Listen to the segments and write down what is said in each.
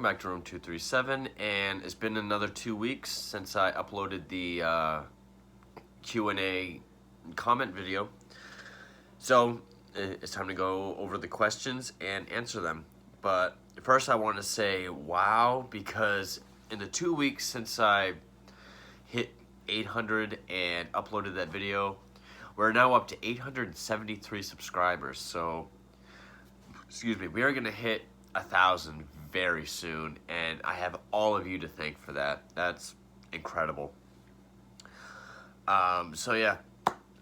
welcome back to Room 237, and it's been another 2 weeks since I uploaded the Q&A comment video. So it's time to go over the questions and answer them. But first I want to say wow, because in the 2 weeks since I hit 800 and uploaded that video, we're now up to 873 subscribers. So, excuse me, we are going to hit 1,000 very soon, and I have all of you to thank for that. That's incredible. So yeah,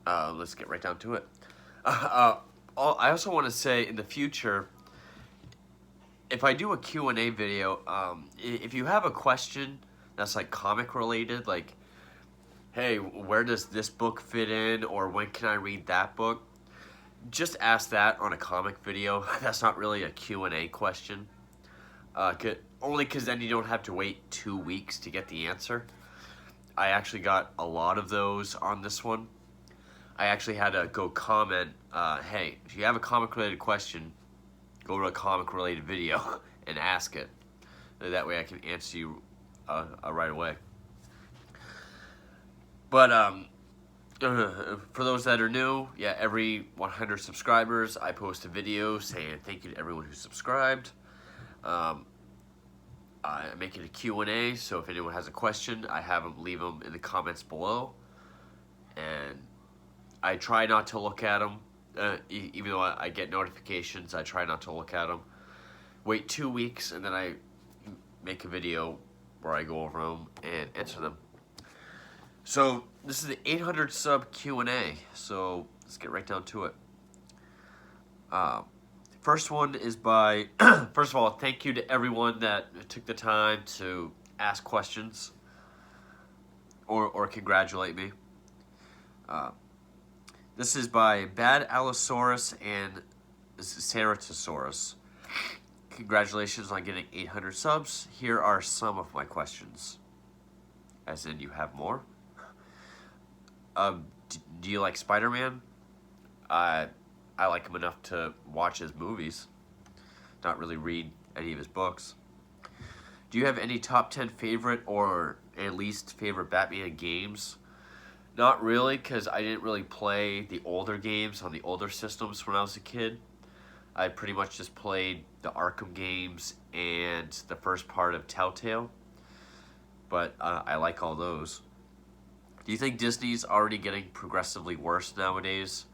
let's get right down to it. I also want to say in the future, if I do a Q&A video, if you have a question that's like comic related, like, hey, where does this book fit in, or when can I read that book? Just ask that on a comic video. That's not really a Q&A question. Only because then you don't have to wait 2 weeks to get the answer. I actually got a lot of those on this one. I actually had to go comment, hey, if you have a comic-related question, go to a comic-related video and ask it. That way I can answer you right away. But for those that are new, yeah, every 100 subscribers, I post a video saying thank you to everyone who subscribed. I make it a Q&A, so if anyone has a question, I have them leave them in the comments below. And I try not to look at them, even though I get notifications, I try not to look at them. Wait 2 weeks, and then I make a video where I go over them and answer them. So this is the 800 sub Q&A, so let's get right down to it. First one is by, first of all, thank you to everyone that took the time to ask questions or congratulate me. This is by Bad Allosaurus and Ceratosaurus. Congratulations on getting 800 subs. Here are some of my questions. As in, you have more? Do you like Spider-Man? I like him enough to watch his movies, not really read any of his books. Do you have any top 10 favorite or at least favorite Batman games? Not really, because I didn't really play the older games on the older systems when I was a kid. I pretty much just played the Arkham games and the first part of Telltale, but I like all those. Do you think Disney's already getting progressively worse nowadays?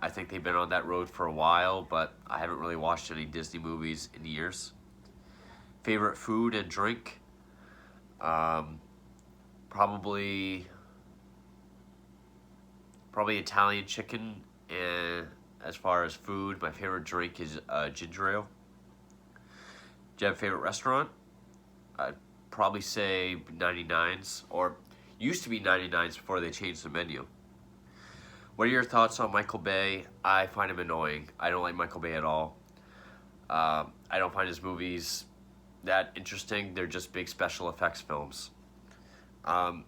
I think they've been on that road for a while, but I haven't really watched any Disney movies in years. Favorite food and drink? Probably Italian chicken. And as far as food, my favorite drink is ginger ale. Do you have a favorite restaurant? I'd probably say 99's, or used to be 99's before they changed the menu. What are your thoughts on Michael Bay? I find him annoying. I don't like Michael Bay at all. I don't find his movies that interesting. They're just big special effects films. I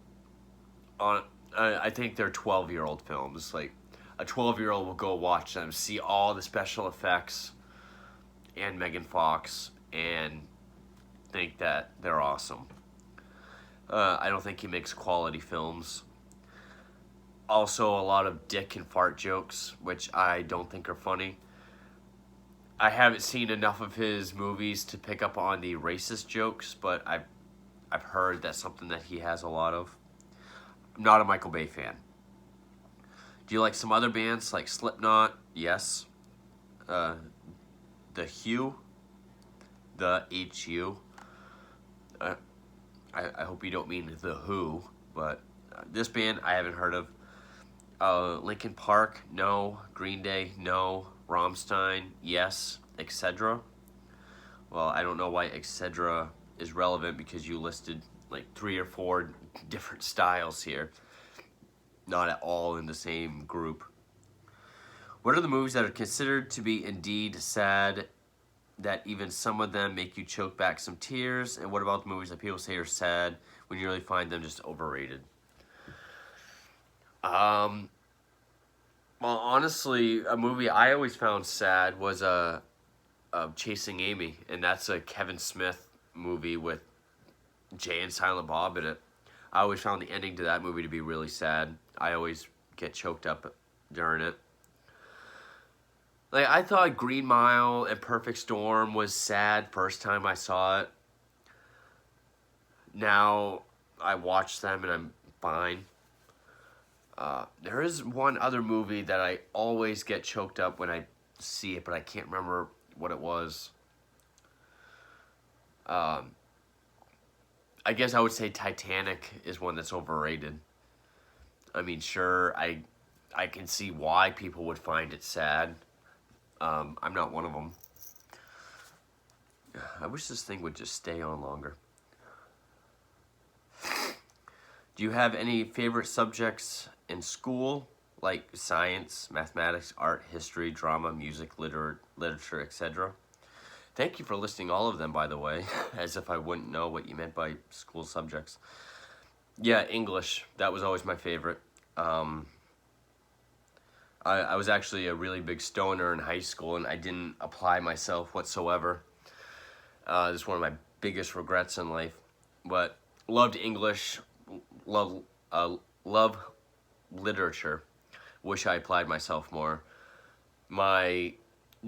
think they're 12-year-old films. Like, a 12-year-old will go watch them, see all the special effects and Megan Fox, and think that they're awesome. I don't think he makes quality films. Also, a lot of dick and fart jokes, which I don't think are funny. I haven't seen enough of his movies to pick up on the racist jokes, but I've heard that's something that he has a lot of. I'm not a Michael Bay fan. Do you like some other bands like Slipknot? Yes. The Who. The H-U. I hope you don't mean The Who, but this band I haven't heard of. Linkin Park, no. Green Day, no. Rammstein, yes. Etc. Well, I don't know why etc. is relevant, because you listed like 3 or 4 different styles here. Not at all in the same group. What are the movies that are considered to be indeed sad, that even some of them make you choke back some tears? And what about the movies that people say are sad when you really find them just overrated? Well, honestly, a movie I always found sad was Chasing Amy, and that's a Kevin Smith movie with Jay and Silent Bob in it. I always found the ending to that movie to be really sad. I always get choked up during it. Like, I thought Green Mile and Perfect Storm was sad first time I saw it. Now I watch them and I'm fine. There is one other movie that I always get choked up when I see it, but I can't remember what it was. I guess I would say Titanic is one that's overrated. I mean, sure, I can see why people would find it sad. I'm not one of them. I wish this thing would just stay on longer. Do you have any favorite subjects in school, like science, mathematics, art, history, drama, music, literature, etc.? Thank you for listing all of them, by the way, as if I wouldn't know what you meant by school subjects. Yeah, English. That was always my favorite. I was actually a really big stoner in high school, and I didn't apply myself whatsoever. This is one of my biggest regrets in life. But loved English, love literature. Wish I applied myself more. My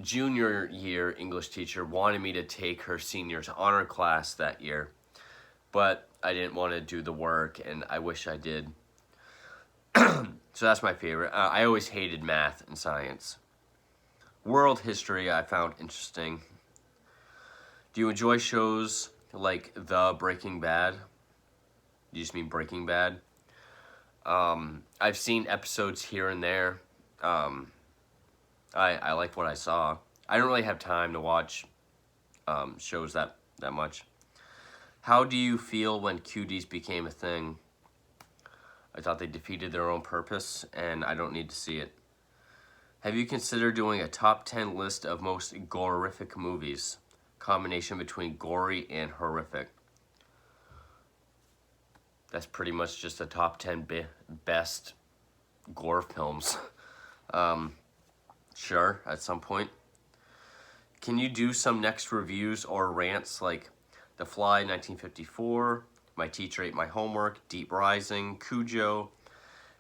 junior year English teacher wanted me to take her seniors honor class that year, but I didn't want to do the work, and I wish I did. So that's my favorite. I always hated math and science. World history I found interesting. Do you enjoy shows like The Breaking Bad? Do you just mean Breaking Bad? I've seen episodes here and there. I liked what I saw. I don't really have time to watch shows that much. How do you feel when cuties became a thing? I thought they defeated their own purpose, and I don't need to see it. Have you considered doing a top 10 list of most gorific movies? Combination between gory and horrific. That's pretty much just the top 10 best gore films. Sure, at some point. Can you do some next reviews or rants like The Fly 1954, My Teacher Ate My Homework, Deep Rising, Cujo,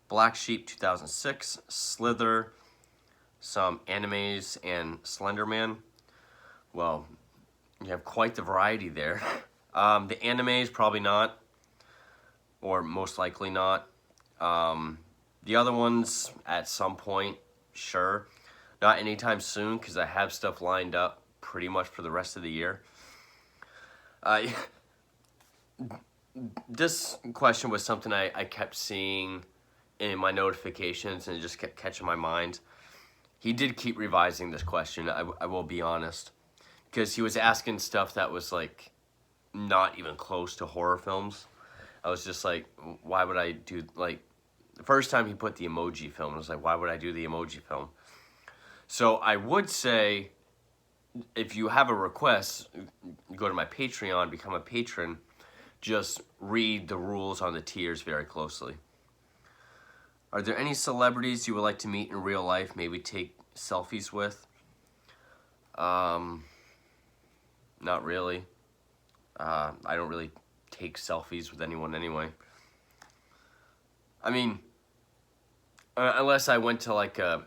Black Sheep 2006, Slither, some animes, and Slenderman? Well, you have quite the variety there. The animes, probably not, or most likely not. The other ones, at some point, sure. Not anytime soon, because I have stuff lined up pretty much for the rest of the year. This question was something I kept seeing in my notifications, and it just kept catching my mind. He did keep revising this question, I will be honest, because he was asking stuff that was like not even close to horror films. I was just like, why would I do, like, the first time he put the emoji film, I was like, why would I do the emoji film? So I would say, if you have a request, go to my Patreon, become a patron, just read the rules on the tiers very closely. Are there any celebrities you would like to meet in real life, maybe take selfies with? Not really. I don't really take selfies with anyone anyway. I mean, unless I went to like a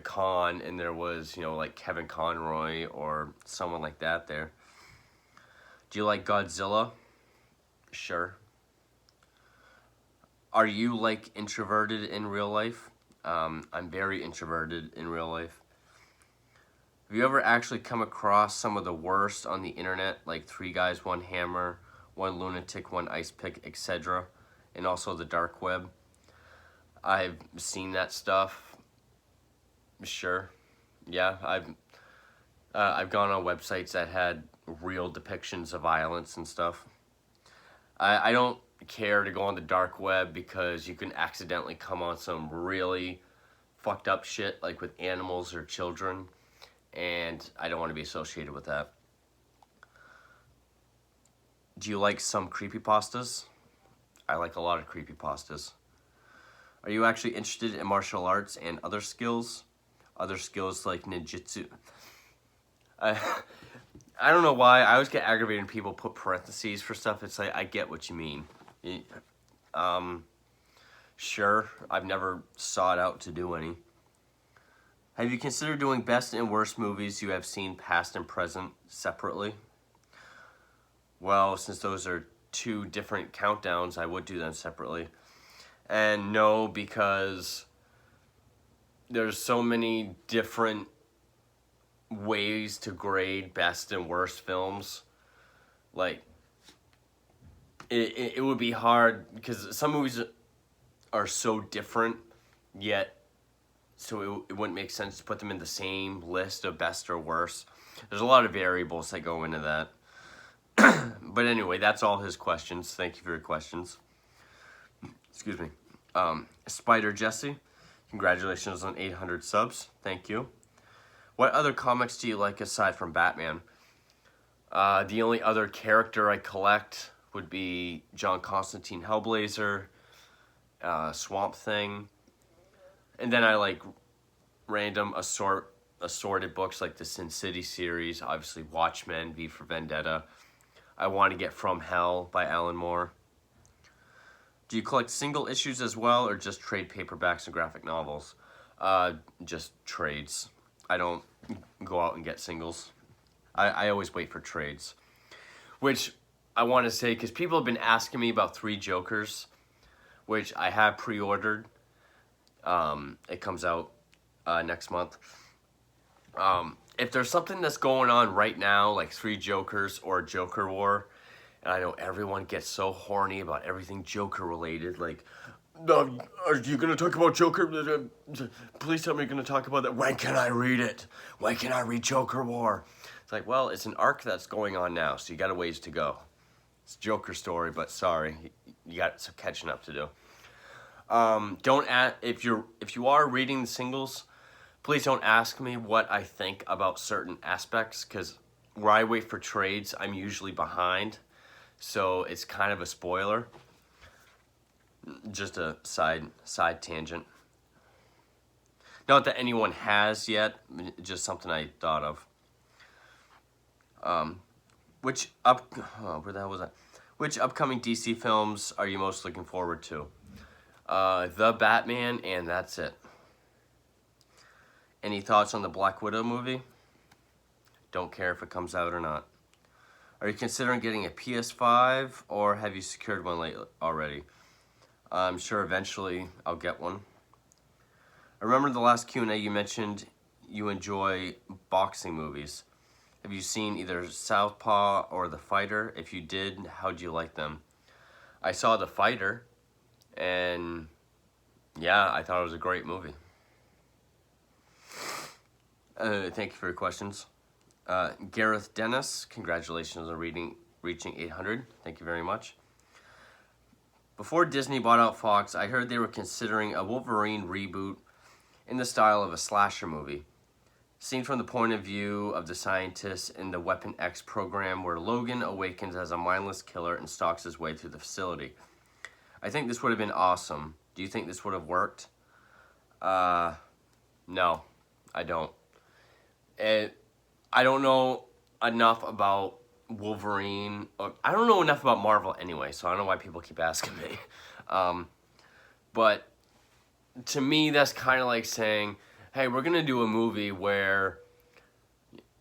con and there was, like Kevin Conroy or someone like that there. Do you like Godzilla? Sure. Are you like introverted in real life? I'm very introverted in real life. Have you ever actually come across some of the worst on the internet, like 3 guys, 1 hammer, 1 lunatic, 1 ice pick, etc., and also the dark web? I've seen that stuff. Sure. Yeah, I've gone on websites that had real depictions of violence and stuff. I don't care to go on the dark web because you can accidentally come on some really fucked up shit, like with animals or children, and I don't want to be associated with that. Do you like some creepypastas? I like a lot of creepypastas. Are you actually interested in martial arts and other skills? Other skills like ninjutsu? I don't know why. I always get aggravated when people put parentheses for stuff. It's like, I get what you mean. Um, sure, I've never sought out to do any. Have you considered doing best and worst movies you have seen past and present separately? Well, since those are two different countdowns, I would do them separately. And no, because there's so many different ways to grade best and worst films. Like, it would be hard because some movies are so different, yet so it wouldn't make sense to put them in the same list of best or worst. There's a lot of variables that go into that. But anyway, that's all his questions. Thank you for your questions. Excuse me. Spider Jesse, congratulations on 800 subs. Thank you. What other comics do you like aside from Batman? The only other character I collect would be John Constantine Hellblazer, Swamp Thing, and then I like random assorted books like the Sin City series, obviously Watchmen, V for Vendetta. I Want to Get From Hell by Alan Moore. Do you collect single issues as well, or just trade paperbacks and graphic novels? Just trades. I don't go out and get singles. I always wait for trades. Which I want to say, because people have been asking me about Three Jokers, which I have pre-ordered. It comes out next month. If there's something that's going on right now, like Three Jokers or Joker War, and I know everyone gets so horny about everything Joker related, like, are you going to talk about Joker? Please tell me you're going to talk about that. When can I read it? When can I read Joker War? It's like, well, it's an arc that's going on now, so you got a ways to go. It's a Joker story, but sorry, you got some catching up to do. Don't if you are reading the singles, please don't ask me what I think about certain aspects, because where I wait for trades, I'm usually behind, so it's kind of a spoiler. Just a side tangent. Not that anyone has yet, just something I thought of. Which upcoming DC films are you most looking forward to? The Batman, and that's it. Any thoughts on the Black Widow movie? Don't care if it comes out or not. Are you considering getting a PS5, or have you secured one already? I'm sure eventually I'll get one. I remember the last Q&A you mentioned you enjoy boxing movies. Have you seen either Southpaw or The Fighter? If you did, how'd you like them? I saw The Fighter, and yeah, I thought it was a great movie. Thank you for your questions. Gareth Dennis, congratulations on reaching 800. Thank you very much. Before Disney bought out Fox, I heard they were considering a Wolverine reboot in the style of a slasher movie, seen from the point of view of the scientists in the Weapon X program, where Logan awakens as a mindless killer and stalks his way through the facility. I think this would have been awesome. Do you think this would have worked? No, I don't. I don't know enough about Wolverine. I don't know enough about Marvel anyway, so I don't know why people keep asking me. But to me, that's kind of like saying, hey, we're going to do a movie where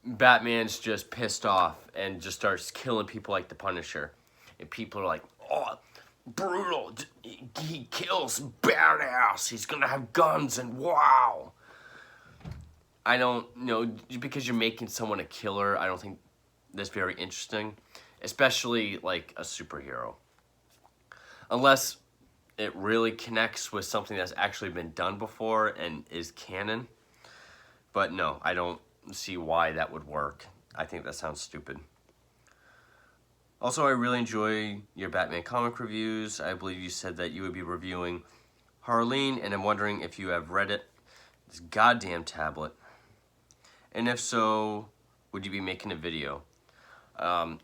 Batman's just pissed off and just starts killing people like the Punisher. And people are like, oh, brutal. He kills badass. He's going to have guns and wow. I don't know, because you're making someone a killer, I don't think that's very interesting, especially like a superhero. Unless it really connects with something that's actually been done before and is canon. But no, I don't see why that would work. I think that sounds stupid. Also, I really enjoy your Batman comic reviews. I believe you said that you would be reviewing Harleen, and I'm wondering if you have read it. This goddamn tablet. And if so, would you be making a video?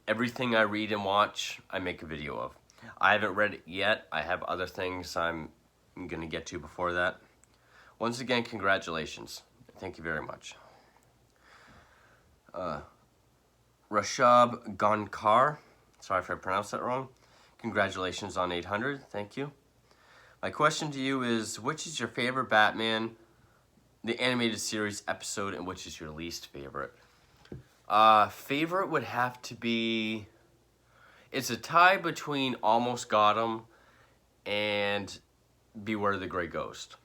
Everything I read and watch, I make a video of. I haven't read it yet. I have other things I'm going to get to before that. Once again, congratulations. Thank you very much. Rashab Gankar. Sorry if I pronounced that wrong. Congratulations on 800. Thank you. My question to you is, which is your favorite Batman, the animated series episode, and which is your least favorite? Favorite would have to be... It's a tie between Almost Got 'Em and Beware the Grey Ghost.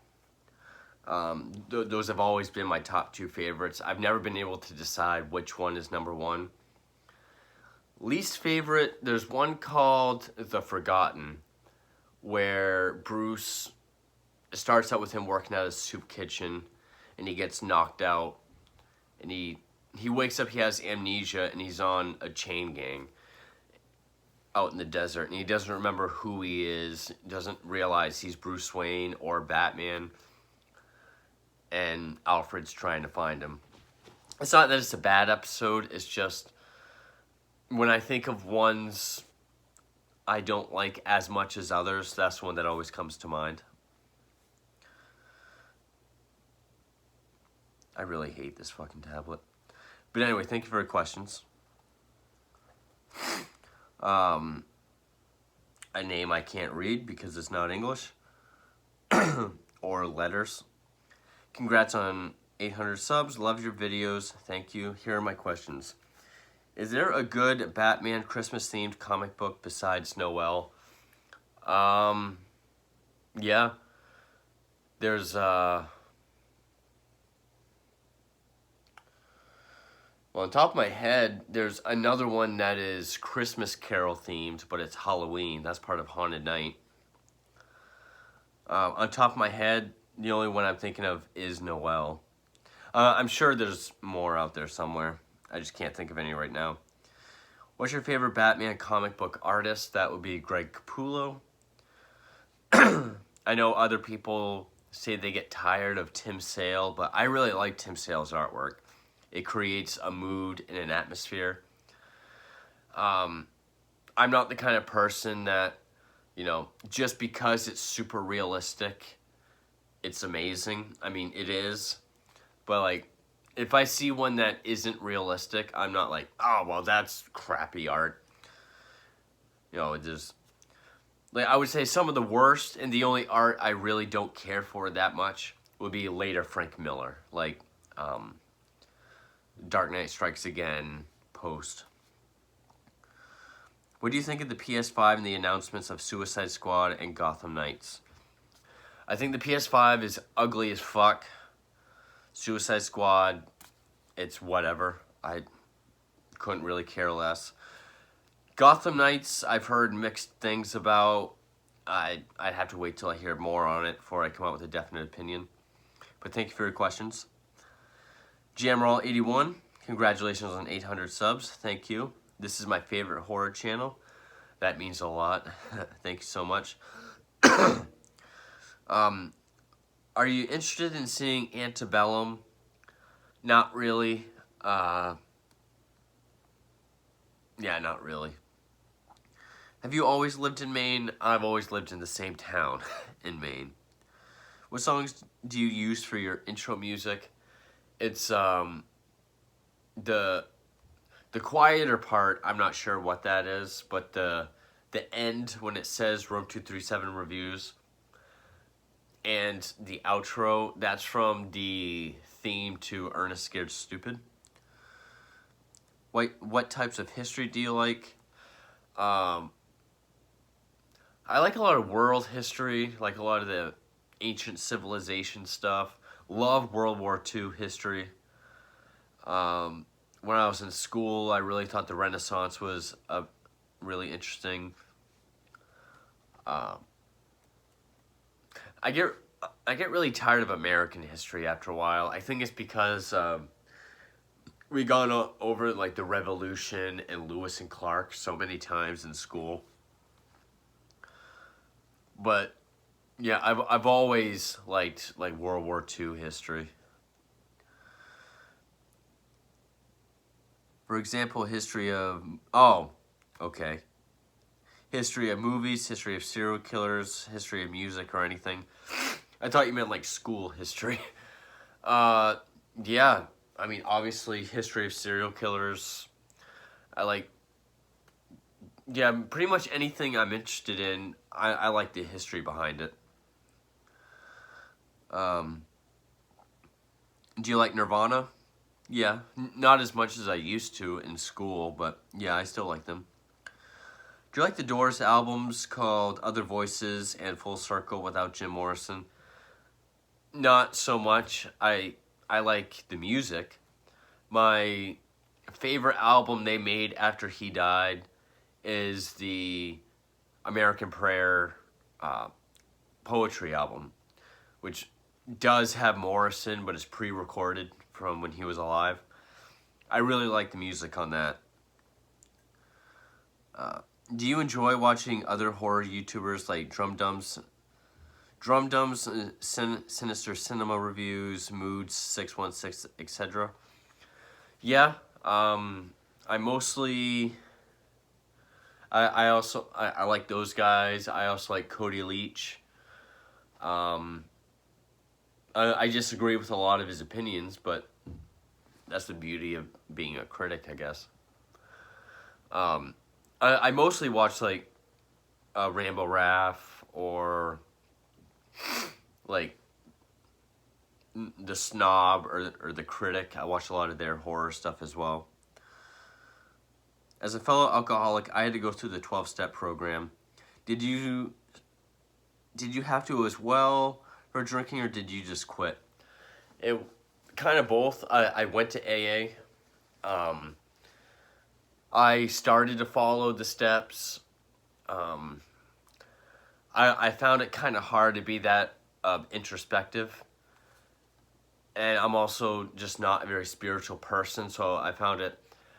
Those have always been my top two favorites. I've never been able to decide which one is number one. Least favorite, there's one called The Forgotten, where Bruce starts out with him working at a soup kitchen, and he gets knocked out, and he wakes up, he has amnesia, and he's on a chain gang out in the desert, and he doesn't remember who he is, doesn't realize he's Bruce Wayne or Batman, and Alfred's trying to find him. It's not that it's a bad episode, it's just when I think of ones I don't like as much as others, that's one that always comes to mind. I really hate this fucking tablet. But anyway, thank you for your questions. A name I can't read because it's not English. Or letters. Congrats on 800 subs. Love your videos. Thank you. Here are my questions. Is there a good Batman Christmas-themed comic book besides Noel? Yeah. There's, well, on top of my head, there's another one that is Christmas Carol themed, but it's Halloween. That's part of Haunted Night. On top of my head, the only one I'm thinking of is Noel. I'm sure there's more out there somewhere. I just can't think of any right now. What's your favorite Batman comic book artist? That would be Greg Capullo. I know other people say they get tired of Tim Sale, but I really like Tim Sale's artwork. It creates a mood and an atmosphere. I'm not the kind of person that, you know, just because it's super realistic, it's amazing. I mean, it is. But, like, if I see one that isn't realistic, I'm not like, oh, well, that's crappy art. You know, it just... Like, I would say some of the worst and the only art I really don't care for that much would be later Frank Miller. Like, Dark Knight Strikes Again, Post. What do you think of the PS5 and the announcements of Suicide Squad and Gotham Knights? I think the PS5 is ugly as fuck. Suicide Squad, it's whatever. I couldn't really care less. Gotham Knights, I've heard mixed things about. I'd have to wait till I hear more on it before I come out with a definite opinion. But thank you for your questions. Jamroll81, congratulations on 800 subs. Thank you. This is my favorite horror channel. That means a lot. Thank you so much. Are you interested in seeing Antebellum? Not really. Yeah, not really. Have you always lived in Maine? I've always lived in the same town in Maine. What songs do you use for your intro music? It's the quieter part, I'm not sure what that is, but the end when it says Room 237 Reviews and the outro, that's from the theme to Ernest Scared Stupid. What types of history do you like? I like a lot of world history, like a lot of the ancient civilization stuff. Love World War II history. When I was in school, I really thought the Renaissance was really interesting. I get really tired of American history after a while. I think it's because we gone over like the Revolution and Lewis and Clark so many times in school. But yeah, I've always liked like World War II history. For example, history of history of movies, history of serial killers, history of music, or anything. I thought you meant like school history. Yeah, I mean, obviously, history of serial killers. I like, yeah, pretty much anything I'm interested in. I like the history behind it. Um, do you like Nirvana? Yeah, not as much as I used to in school, but yeah, I still like them. Do you like the Doors albums called Other Voices and Full Circle without Jim Morrison? Not so much. I like the music. My favorite album they made after he died is the American Prayer uh, poetry album, which does have Morrison, but is pre-recorded from when he was alive. I really like the music on that. Do you enjoy watching other horror YouTubers like Drum Dumb's Sinister Cinema Reviews, Moods 616, etc.? Yeah, I mostly I like those guys. I also like Cody Leach. Um, I disagree with a lot of his opinions, but that's the beauty of being a critic, I guess. I mostly watch like Rambo Raff or like the Snob or the Critic. I watch a lot of their horror stuff as well. As a fellow alcoholic, I had to go through the 12-step program. Did you have to as well for drinking, or did you just quit? It kind of both. I went to AA. I started to follow the steps. I found it kind of hard to be that introspective. And I'm also just not a very spiritual person, so I found it.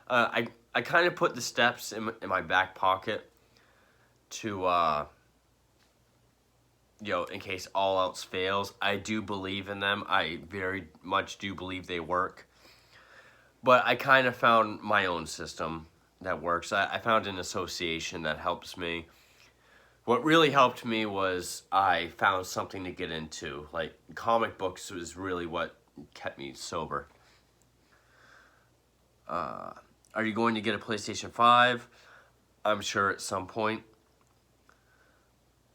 I kind of put the steps in my back pocket to in case all else fails. I do believe in them. I very much do believe they work. But I kind of found my own system that works. I found an association that helps me. What really helped me was I found something to get into. Like comic books was really what kept me sober. Are you going to get a PlayStation 5? I'm sure at some point.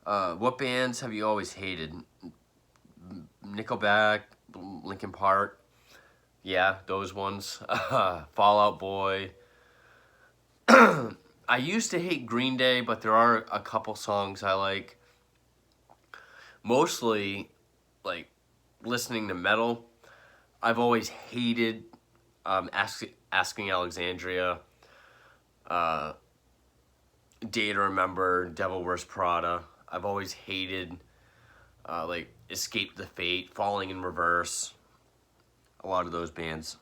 What bands have you always hated? Nickelback, Linkin Park. Yeah, those ones. Fall Out Boy. I used to hate Green Day, but there are a couple songs I like. Mostly, like, listening to metal. I've always hated Asking Alexandria, Day to Remember, Devil Wears Prada. I've always hated, like, Escape the Fate, Falling in Reverse. A lot of those bands.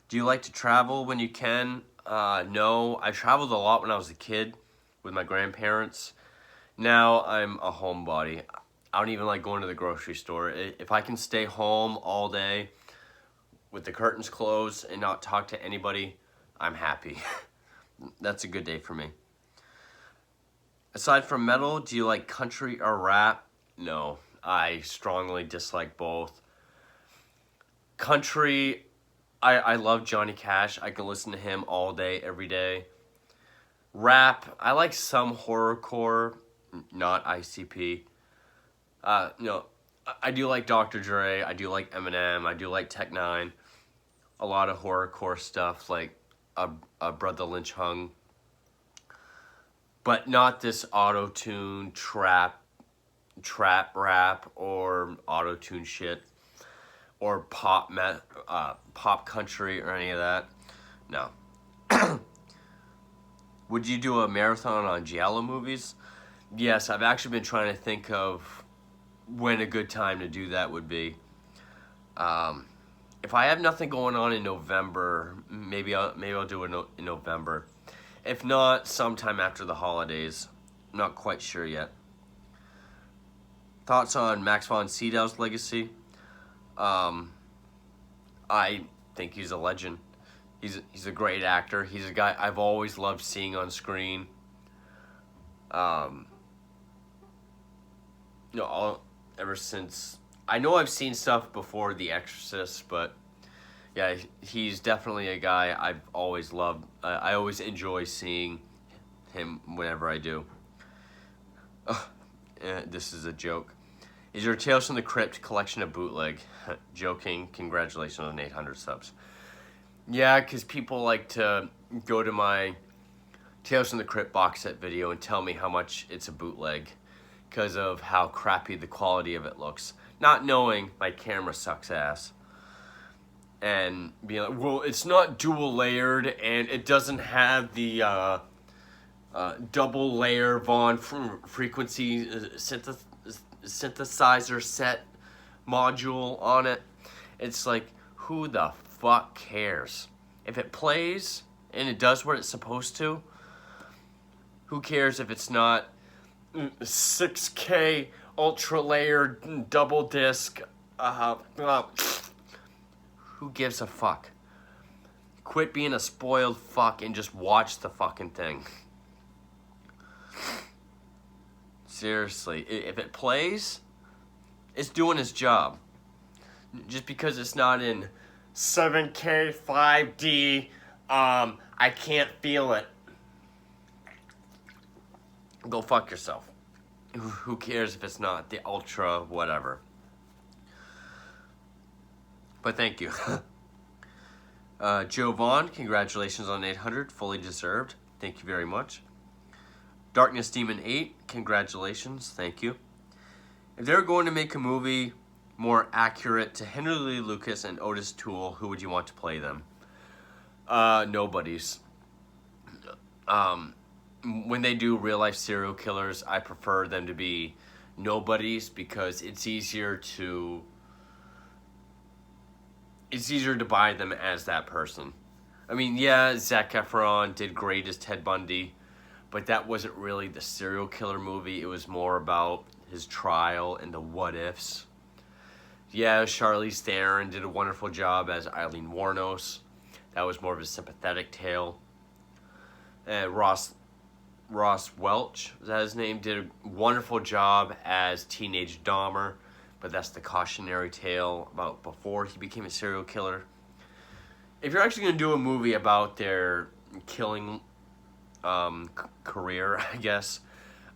Do you like to travel when you can? No, I traveled a lot when I was a kid with my grandparents. Now I'm a homebody. I don't even like going to the grocery store. If I can stay home all day with the curtains closed and not talk to anybody, I'm happy. That's a good day for me. Aside from metal, do you like country or rap? No, I strongly dislike both. Country, I love Johnny Cash. I can listen to him all day, every day. Rap, I like some horrorcore, not ICP. I do like Dr. Dre. I do like Eminem. I do like Tech Nine. A lot of horrorcore stuff like Brother Lynch Hung. But not this auto-tune trap rap or auto-tune shit or pop country or any of that. No. Would you do a marathon on Giallo movies? Yes, I've actually been trying to think of when a good time to do that would be. If I have nothing going on in November, maybe I'll do it in November. If not, sometime after the holidays. I'm not quite sure yet. Thoughts on Max von Sydow's legacy? I think he's a legend. He's a great actor. He's a guy I've always loved seeing on screen. Ever since I know I've seen stuff before The Exorcist, but Yeah, he's definitely a guy I've always loved. I always enjoy seeing him whenever I do. This is a joke. Is your Tales from the Crypt collection a bootleg? Joking. Congratulations on 800 subs. Yeah, because people like to go to my Tales from the Crypt box set video and tell me how much it's a bootleg because of how crappy the quality of it looks. Not knowing my camera sucks ass. And being like, well, it's not dual layered and it doesn't have the double layer Von frequency synthesizer set module on it. It's like, who the fuck cares? If it plays and it does what it's supposed to, who cares if it's not 6K ultra layered double disc? Who gives a fuck? Quit being a spoiled fuck and just watch the fucking thing. Seriously, if it plays, it's doing its job. Just because it's not in 7K 5D, I can't feel it. Go fuck yourself. Who cares if it's not the ultra whatever? But thank you. Joe Vaughn, congratulations on 800, fully deserved. Thank you very much. Darkness Demon 8, congratulations, thank you. If they were going to make a movie more accurate to Henry Lee Lucas and Otis Toole, who would you want to play them? Nobody's. When they do real life serial killers, I prefer them to be nobodies because it's easier to buy them as that person. I mean, yeah, Zac Efron did great as Ted Bundy, but that wasn't really the serial killer movie. It was more about his trial and the what ifs. Yeah, Charlize Theron did a wonderful job as Eileen Wuornos. That was more of a sympathetic tale. Ross Welch, is that his name, did a wonderful job as Teenage Dahmer, but that's the cautionary tale about before he became a serial killer. If you're actually going to do a movie about their killing career, I guess,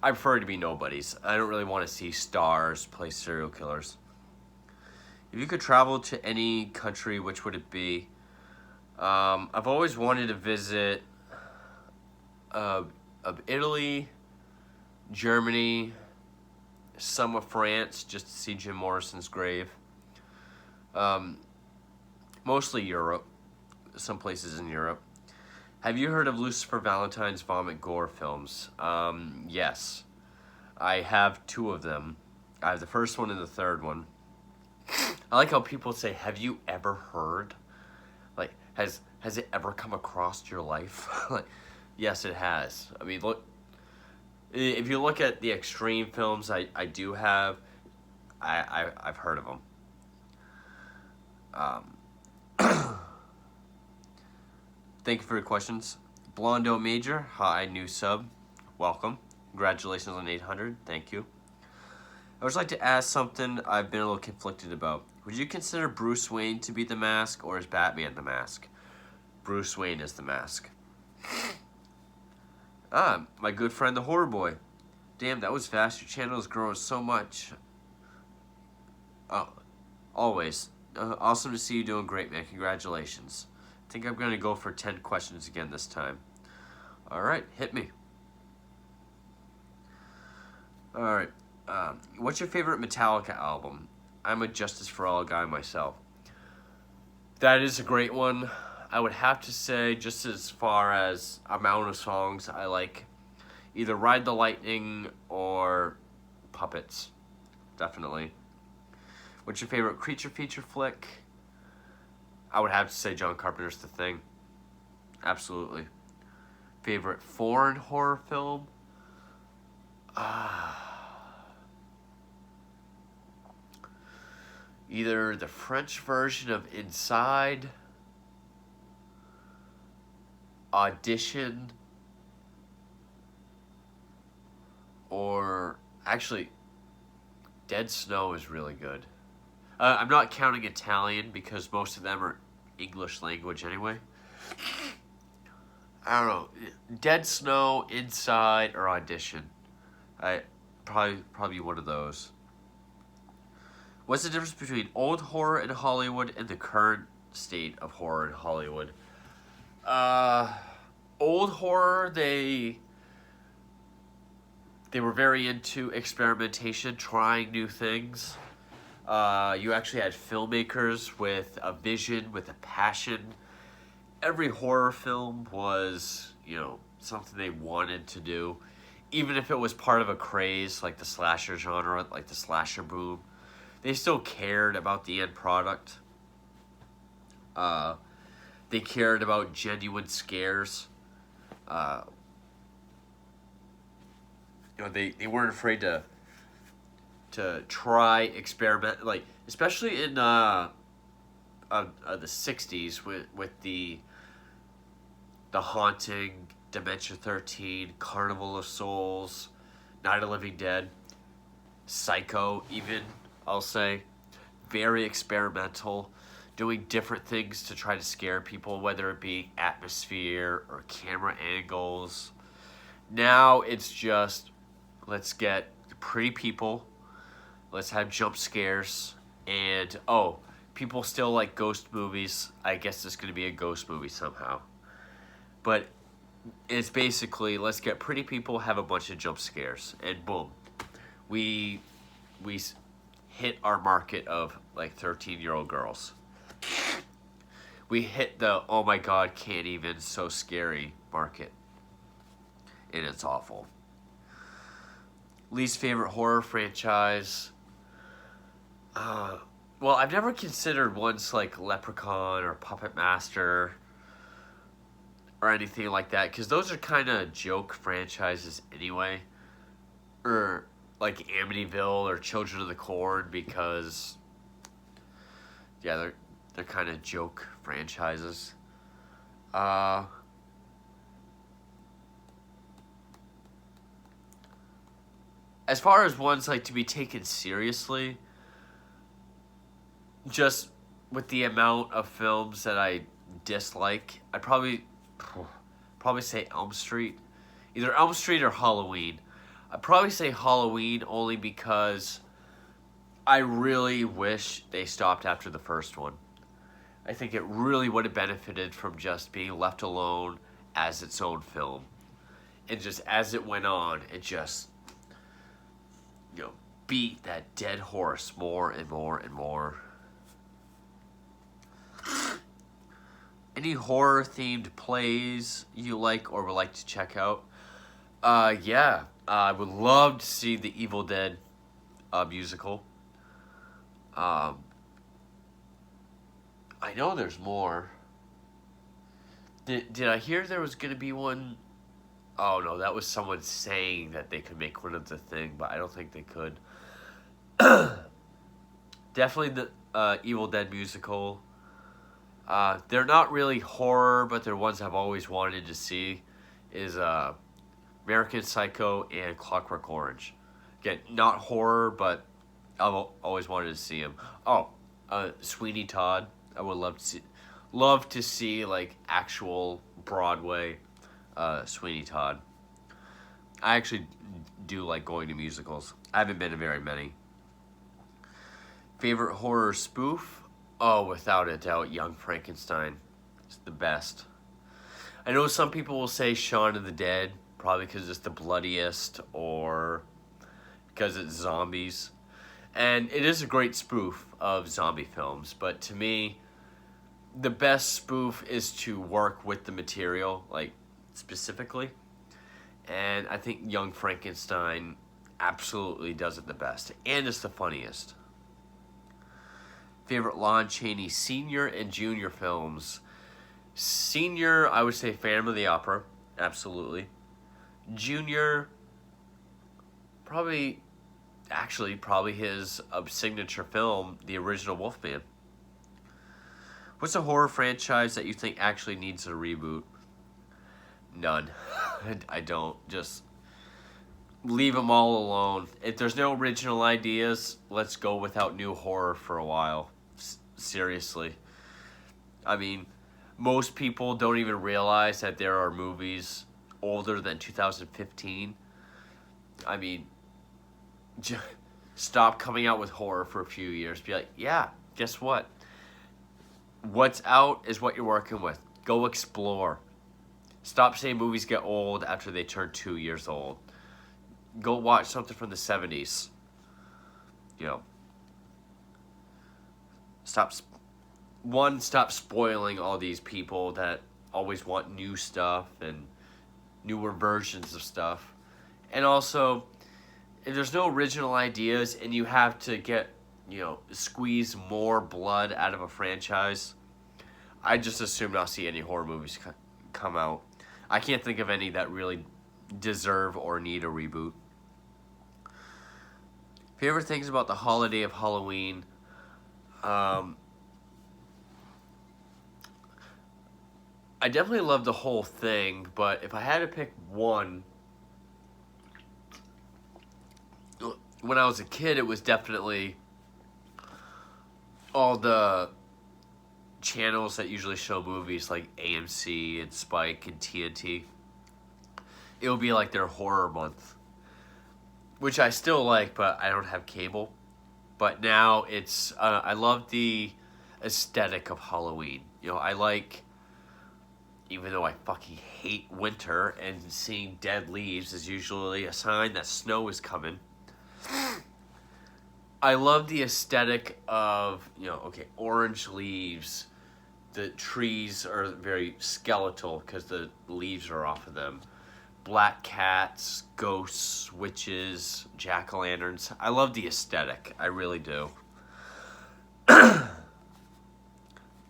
I prefer it to be nobodies. I don't really want to see stars play serial killers. If you could travel to any country, which would it be? I've always wanted to visit of Italy, Germany, some of France, just to see Jim Morrison's grave. Mostly Europe, some places in Europe. Have you heard of Lucifer Valentine's vomit gore films? Yes. I have 2 of them. I have the first one and the third one. I like how people say, have you ever heard? Like, has it ever come across your life? Like, yes, it has. I mean, look, if you look at the extreme films I do have, I've heard of them. Thank you for your questions. Blondo Major, hi, new sub. Welcome. Congratulations on 800. Thank you. I would like to ask something I've been a little conflicted about. Would you consider Bruce Wayne to be the Mask, or is Batman the Mask? Bruce Wayne is the Mask. My good friend the Horror Boy. Damn, that was fast. Your channel is growing so much. Oh, always. Awesome to see you doing great, man. Congratulations. I think I'm going to go for 10 questions again this time. Alright, hit me. Alright, what's your favorite Metallica album? I'm a Justice for All guy myself. That is a great one. I would have to say, just as far as amount of songs, I like either Ride the Lightning or Puppets. Definitely. What's your favorite creature feature flick? I would have to say John Carpenter's The Thing. Absolutely. Favorite foreign horror film? Either the French version of Inside, Audition, or actually Dead Snow is really good. I'm not counting Italian because most of them are English language anyway. I don't know. Dead Snow, Inside, or Audition. I probably one of those. What's the difference between old horror in Hollywood and the current state of horror in Hollywood? Uh, Old horror, they were very into experimentation, trying new things. You actually had filmmakers with a vision, with a passion. Every horror film was, something they wanted to do. Even if it was part of a craze, like the slasher genre, like the slasher boom, they still cared about the end product. They cared about genuine scares. Uh, they weren't afraid to try experiment, like especially in the '60s with the Haunting, Dementia 13, Carnival of Souls, Night of the Living Dead, Psycho, even I'll say, very experimental, doing different things to try to scare people, whether it be atmosphere or camera angles. Now it's just, let's get pretty people, let's have jump scares, and people still like ghost movies. I guess it's going to be a ghost movie somehow. But it's basically, let's get pretty people, have a bunch of jump scares, and boom, we hit our market of like 13-year-old girls. We hit the oh my god, can't even, so scary market, and it's awful. Least favorite horror franchise. Well, I've never considered ones like Leprechaun or Puppet Master or anything like that, because those are kind of joke franchises anyway. Or like Amityville or Children of the Corn, because they're kind of joke franchises. As far as ones like to be taken seriously, just with the amount of films that I dislike, I'd probably say Elm Street. Either Elm Street or Halloween. I'd probably say Halloween only because I really wish they stopped after the first one. I think it really would have benefited from just being left alone as its own film. And just as it went on, it just, beat that dead horse more and more and more. Any horror-themed plays you like or would like to check out? Yeah. I would love to see the Evil Dead musical. I know there's more. Did I hear there was going to be one? Oh, no, that was someone saying that they could make one of the thing, but I don't think they could. Definitely the Evil Dead musical. They're not really horror, but they're ones I've always wanted to see. Is American Psycho and Clockwork Orange. Again, not horror, but I've always wanted to see them. Sweeney Todd. I would love to see like actual Broadway Sweeney Todd. I actually do like going to musicals. I haven't been to very many. Favorite horror spoof? Oh, without a doubt, Young Frankenstein. It's the best. I know some people will say Shaun of the Dead, probably because it's the bloodiest or because it's zombies. And it is a great spoof of zombie films, but to me, the best spoof is to work with the material, like, specifically. And I think Young Frankenstein absolutely does it the best, and it's the funniest. Favorite Lon Chaney Sr. and Jr. films? Senior, I would say Phantom of the Opera, absolutely. Junior, probably his signature film, the original Wolfman. What's a horror franchise that you think actually needs a reboot? None. I don't. Just leave them all alone. If there's no original ideas, let's go without new horror for a while. Seriously. I mean, most people don't even realize that there are movies older than 2015. I mean, stop coming out with horror for a few years. Be like, yeah, guess what? What's out is what you're working with. Go explore. Stop saying movies get old after they turn 2 years old. Go watch something from the 70s. You know, stop spoiling all these people that always want new stuff and newer versions of stuff. And also, if there's no original ideas and you have to get, squeeze more blood out of a franchise, I just assume not see any horror movies come out. I can't think of any that really deserve or need a reboot. Favorite things about the holiday of Halloween? I definitely love the whole thing, but if I had to pick one, when I was a kid, it was definitely all the channels that usually show movies like AMC and Spike and TNT. It would be like their horror month, which I still like, but I don't have cable. But now it's, I love the aesthetic of Halloween. I like, even though I fucking hate winter, and seeing dead leaves is usually a sign that snow is coming. I love the aesthetic of, orange leaves. The trees are very skeletal because the leaves are off of them. Black cats, ghosts, witches, jack-o'-lanterns. I love the aesthetic. I really do.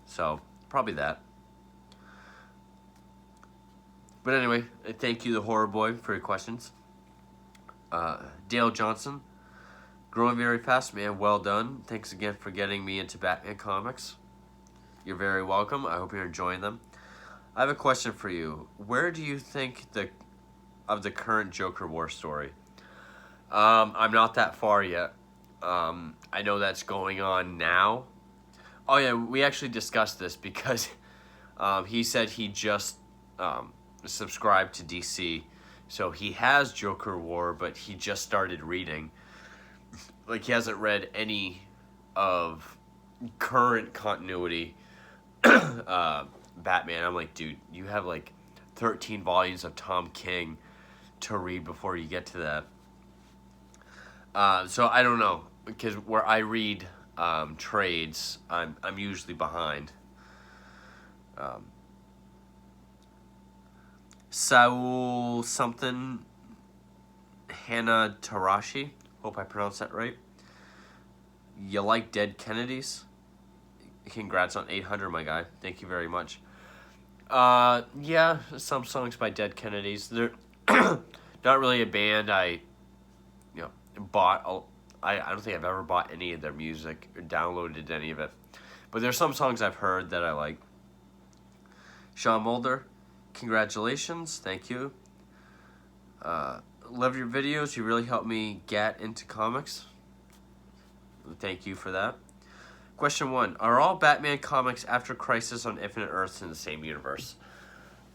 So, probably that. But anyway, thank you, the Horror Boy, for your questions. Dale Johnson. Growing very fast, man. Well done. Thanks again for getting me into Batman comics. You're very welcome. I hope you're enjoying them. I have a question for you. Where do you think of the current Joker War story? I'm not that far yet. I know that's going on now. Oh yeah, we actually discussed this because he said he just subscribed to DC. So he has Joker War, but he just started reading. Like, he hasn't read any of current continuity Batman. I'm like, dude, you have like 13 volumes of Tom King to read before you get to that. So I don't know, because where I read trades, I'm usually behind. Saul something Hannah Tarashi. Hope I pronounced that right. You like Dead Kennedys? Congrats on 800, my guy. Thank you very much. Yeah, some songs by Dead Kennedys. They're not really a band I bought. I don't think I've ever bought any of their music or downloaded any of it. But there's some songs I've heard that I like. Sean Mulder, congratulations. Thank you. Love your videos. You really helped me get into comics. Thank you for that. Question 1. Are all Batman comics after Crisis on Infinite Earths in the same universe?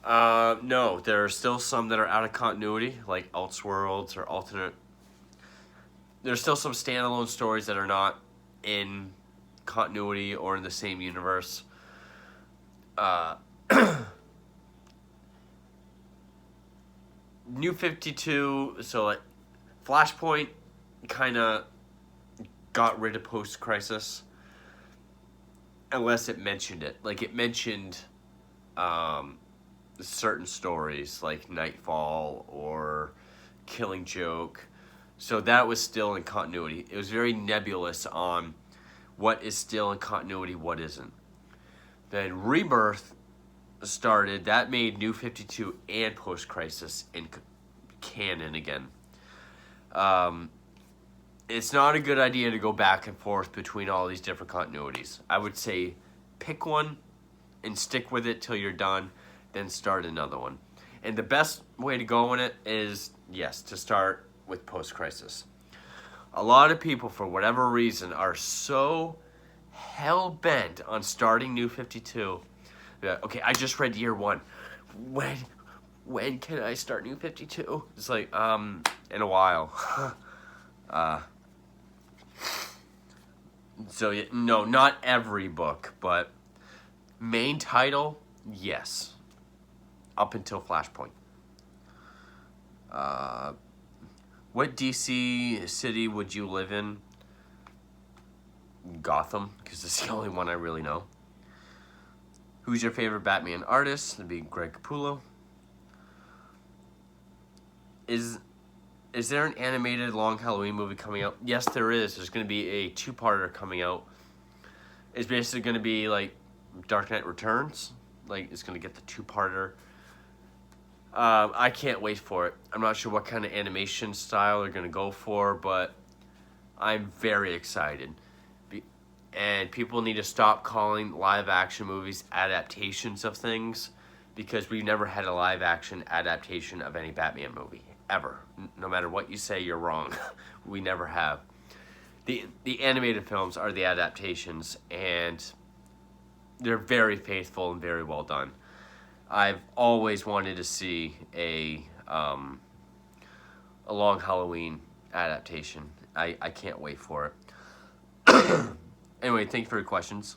No. There are still some that are out of continuity, like Elseworlds or alternate. There's still some standalone stories that are not in continuity or in the same universe. New 52, so like Flashpoint kind of got rid of post-Crisis, unless it mentioned it. Like, it mentioned certain stories like Nightfall or Killing Joke, so that was still in continuity. It was very nebulous on what is still in continuity, what isn't. Then Rebirth started, that made New 52 and Post-Crisis in canon again. It's not a good idea to go back and forth between all these different continuities. I would say pick one and stick with it till you're done, then start another one. And the best way to go in it is, yes, to start with Post-Crisis. A lot of people, for whatever reason, are so hell-bent on starting New 52. Yeah, okay, I just read year 1. When can I start New 52? It's like, in a while. So, yeah, no, not every book, but main title, yes. Up until Flashpoint. What DC city would you live in? Gotham, because it's the only one I really know. Who's your favorite Batman artist? That'd be Greg Capullo. Is there an animated long Halloween movie coming out? Yes, there is. There's going to be a 2-parter coming out. It's basically going to be like Dark Knight Returns. Like, it's going to get the 2-parter. I can't wait for it. I'm not sure what kind of animation style they're going to go for, but I'm very excited. And people need to stop calling live-action movies adaptations of things, because we've never had a live-action adaptation of any Batman movie, ever. No matter what you say, you're wrong. We never have. The animated films are the adaptations, and they're very faithful and very well done. I've always wanted to see a long Halloween adaptation. I can't wait for it. Anyway, thank you for your questions.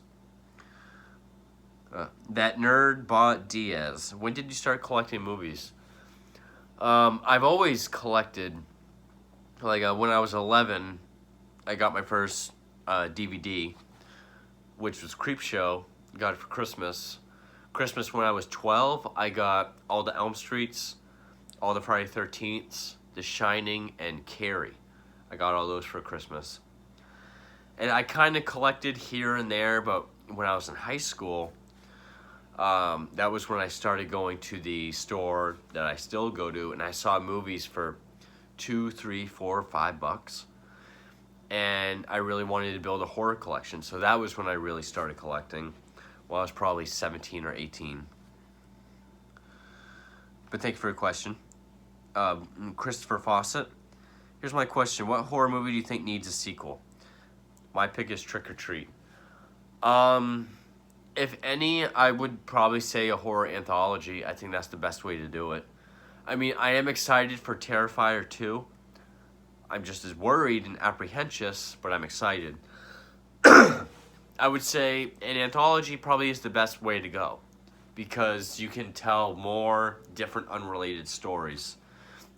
That nerd bought Diaz. When did you start collecting movies? I've always collected. Like, when I was 11, I got my first DVD, which was Creepshow. Got it for Christmas. Christmas when I was 12, I got all the Elm Streets, all the Friday 13ths, The Shining, and Carrie. I got all those for Christmas. And I kind of collected here and there, but when I was in high school, that was when I started going to the store that I still go to, and I saw movies for $2, $3, $4, $5. And I really wanted to build a horror collection, so that was when I really started collecting. Well, I was probably 17 or 18. But thank you for your question. Christopher Fawcett. Here's my question. What horror movie do you think needs a sequel? My pick is Trick or Treat. If any, I would probably say a horror anthology. I think that's the best way to do it. I mean, I am excited for Terrifier 2. I'm just as worried and apprehensive, but I'm excited. I would say an anthology probably is the best way to go, because you can tell more different unrelated stories.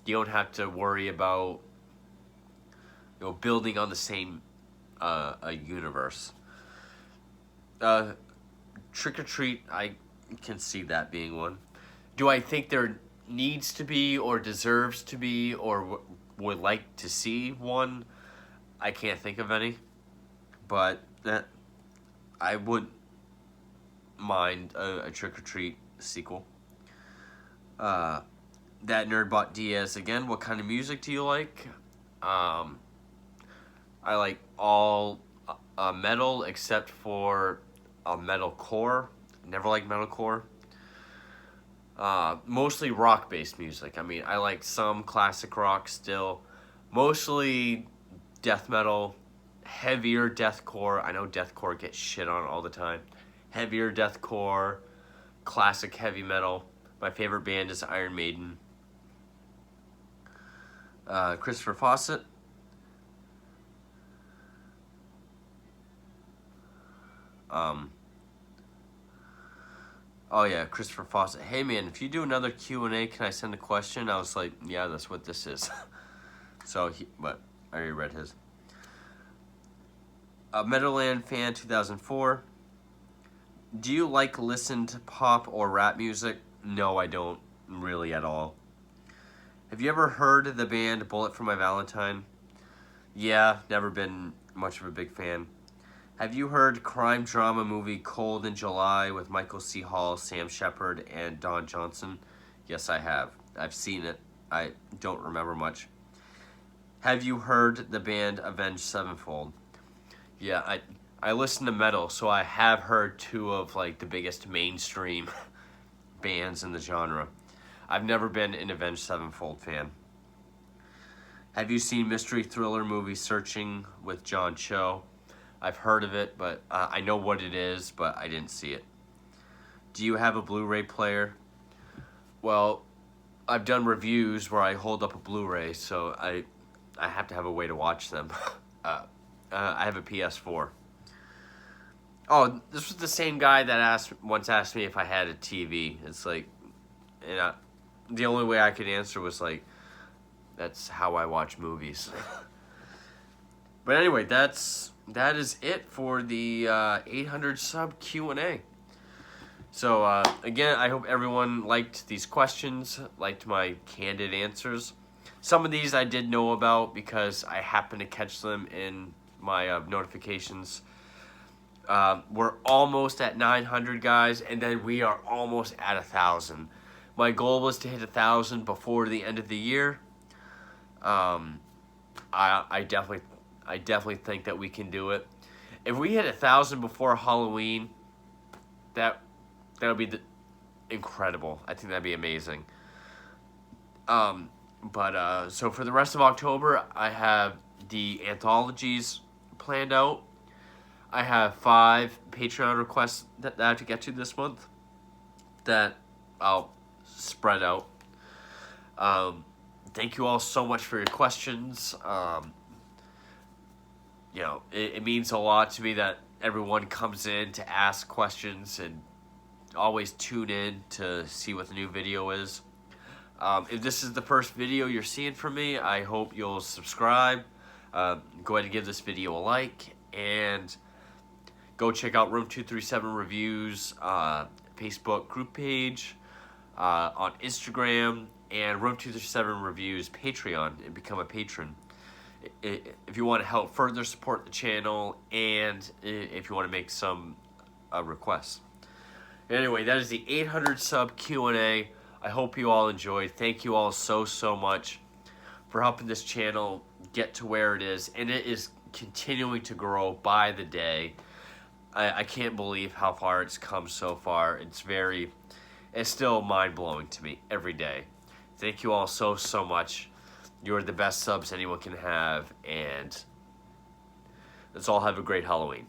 You don't have to worry about, building on the same a universe. Trick or Treat, I can see that being one. Do I think there needs to be or deserves to be or would like to see one? I can't think of any, but I wouldn't mind a Trick or Treat sequel. That nerd bought Diaz again. What kind of music do you like? I like all metal except for metalcore. Never liked metalcore. Mostly rock-based music. I mean, I like some classic rock still. Mostly death metal, heavier deathcore. I know deathcore gets shit on all the time. Heavier deathcore, classic heavy metal. My favorite band is Iron Maiden. Christopher Fawcett. Oh yeah, Christopher Fawcett. Hey man, if you do another Q&A, can I send a question? I was like, yeah, that's what this is. But I already read his. Meadowland fan 2004. Do you listen to pop or rap music? No, I don't really at all. Have you ever heard of the band Bullet for My Valentine? Yeah, never been much of a big fan. Have you heard crime drama movie Cold in July with Michael C. Hall, Sam Shepard, and Don Johnson? Yes, I have. I've seen it. I don't remember much. Have you heard the band Avenged Sevenfold? Yeah, I listen to metal, so I have heard two of the biggest mainstream bands in the genre. I've never been an Avenged Sevenfold fan. Have you seen mystery thriller movie Searching with John Cho? I've heard of it, but I know what it is, but I didn't see it. Do you have a Blu-ray player? Well, I've done reviews where I hold up a Blu-ray, so I have to have a way to watch them. I have a PS4. Oh, this was the same guy that once asked me if I had a TV. It's like, and the only way I could answer was like, that's how I watch movies. But anyway, that is it for the 800 sub Q&A. So again, I hope everyone liked these questions, liked my candid answers. Some of these I did know about because I happened to catch them in my notifications. We're almost at 900, guys, and then we are almost at 1,000. My goal was to hit 1,000 before the end of the year. I definitely think that we can do it. If we hit 1,000 before Halloween, that would be incredible. I think that'd be amazing. So for the rest of October, I have the anthologies planned out. I have 5 Patreon requests that I have to get to this month that I'll spread out. Thank you all so much for your questions. It means a lot to me that everyone comes in to ask questions and always tune in to see what the new video is. If this is the first video you're seeing from me, I hope you'll subscribe. Go ahead and give this video a like, and go check out Room 237 Reviews Facebook group page, on Instagram, and Room 237 Reviews Patreon, and become a patron if you want to help further support the channel, and if you want to make some requests. Anyway, that is the 800 sub Q&A. I hope you all enjoyed. Thank you all so much for helping this channel get to where it is, and it is continuing to grow by the day. I can't believe how far it's come so far. It's still mind-blowing to me every day. Thank you all so much. You're the best subs anyone can have, and let's all have a great Halloween.